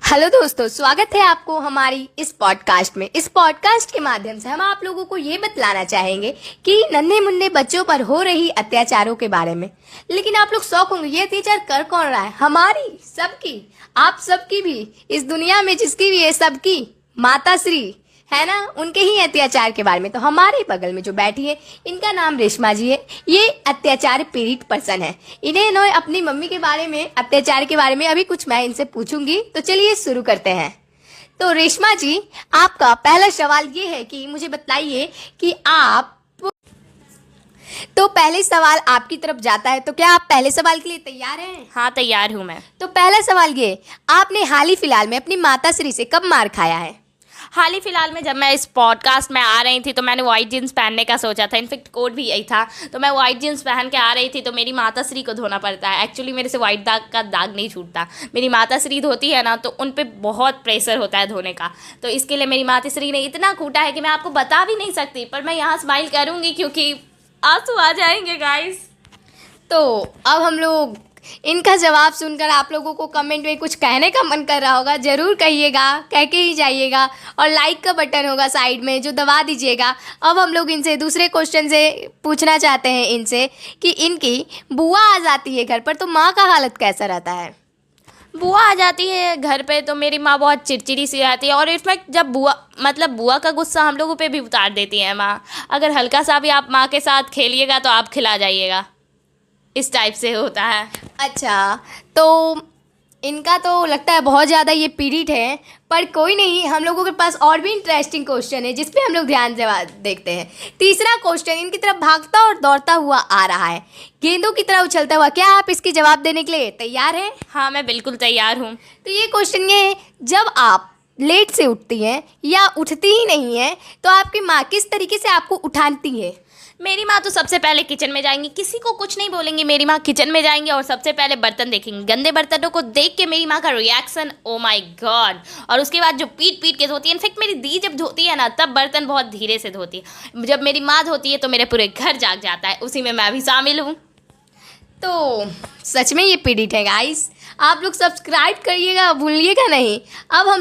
Hello दोस्तों, स्वागत है आपको हमारी इस पॉडकास्ट में। इस पॉडकास्ट के माध्यम से हम आप लोगों को ये बतलाना चाहेंगे कि नन्हे मुन्ने बच्चों पर हो रही अत्याचारों के बारे में। लेकिन आप लोग शौक होंगे, ये अत्याचार कर कौन रहा है? हमारी सबकी, आप सबकी भी, इस दुनिया में जिसकी भी है सबकी माता श्री है ना, उनके ही अत्याचार के बारे में। तो हमारे बगल में जो बैठी है, इनका नाम रेशमा जी है। ये अत्याचार पीड़ित पर्सन है। इन्हें अपनी मम्मी के बारे में, अत्याचार के बारे में अभी कुछ मैं इनसे पूछूंगी। तो चलिए शुरू करते हैं। तो रेशमा जी, आपका पहला सवाल ये है कि मुझे बताइए कि आप, तो पहले सवाल आपकी तरफ जाता है, तो क्या आप पहले सवाल के लिए तैयार हैं? हाँ, तैयार हूँ मैं। तो पहला सवाल ये, आपने हाल ही फिलहाल में अपनी माता श्री से कब मार खाया है? हाल ही फिलहाल में जब मैं इस पॉडकास्ट में आ रही थी तो मैंने वाइट जीन्स पहनने का सोचा था। इनफेक्ट कोड भी यही था। तो मैं वाइट जीन्स पहन के आ रही थी तो मेरी माताश्री को धोना पड़ता है। एक्चुअली मेरे से वाइट दाग का दाग नहीं छूटता। मेरी माताश्री धोती है ना, तो उन पर बहुत प्रेशर होता है धोने का। तो इसके लिए मेरी माताश्री ने इतना कूटा है कि मैं आपको बता भी नहीं सकती, पर मैं यहाँ स्माइल करूँगी क्योंकि आंसू आ जाएंगे गाइस। तो अब हम लोग इनका जवाब सुनकर आप लोगों को कमेंट में कुछ कहने का मन कर रहा होगा, ज़रूर कहिएगा, कह के ही जाइएगा। और लाइक का बटन होगा साइड में, जो दबा दीजिएगा। अब हम लोग इनसे दूसरे क्वेश्चन से पूछना चाहते हैं इनसे कि इनकी बुआ आ जाती है घर पर तो माँ का हालत कैसा रहता है? बुआ आ जाती है घर पे तो मेरी माँ बहुत चिड़चिड़ी सी रहती है। और इनफैक्ट जब बुआ का गुस्सा हम लोगों पे भी उतार देती है माँ। अगर हल्का सा भी आप माँ के साथ खेलिएगा तो आप खिला जाइएगा, इस टाइप से होता है। अच्छा, तो इनका तो लगता है बहुत ज़्यादा ये पीड़ित है, पर कोई नहीं, हम लोगों के पास और भी इंटरेस्टिंग क्वेश्चन है जिस पे हम लोग ध्यान से देखते हैं। तीसरा क्वेश्चन इनकी तरफ भागता और दौड़ता हुआ आ रहा है, गेंदों की तरह उछलता हुआ। क्या आप इसकी जवाब देने के लिए तैयार हैं? हाँ, मैं बिल्कुल तैयार हूँ। तो ये क्वेश्चन ये है, जब आप लेट से उठती हैं या उठती ही नहीं हैं तो आपकी माँ किस तरीके से आपको उठाती है? मेरी माँ तो सबसे पहले किचन में जाएंगी, किसी को कुछ नहीं बोलेंगी। मेरी माँ किचन में जाएंगी और सबसे पहले बर्तन देखेंगी। गंदे बर्तनों को देख के मेरी माँ का रिएक्शन, ओ माय गॉड। और उसके बाद जो पीट पीट के धोती है। इनफेक्ट मेरी दी जब धोती है ना, तब बर्तन बहुत धीरे से धोती है। जब मेरी माँ धोती है तो मेरे पूरे घर जाग जाता है, उसी में मैं भी शामिल हूँ। तो सच में ये पीड़ित है गाइस। आप लोग सब्सक्राइब करिएगा, भूलिएगा नहीं। अब हम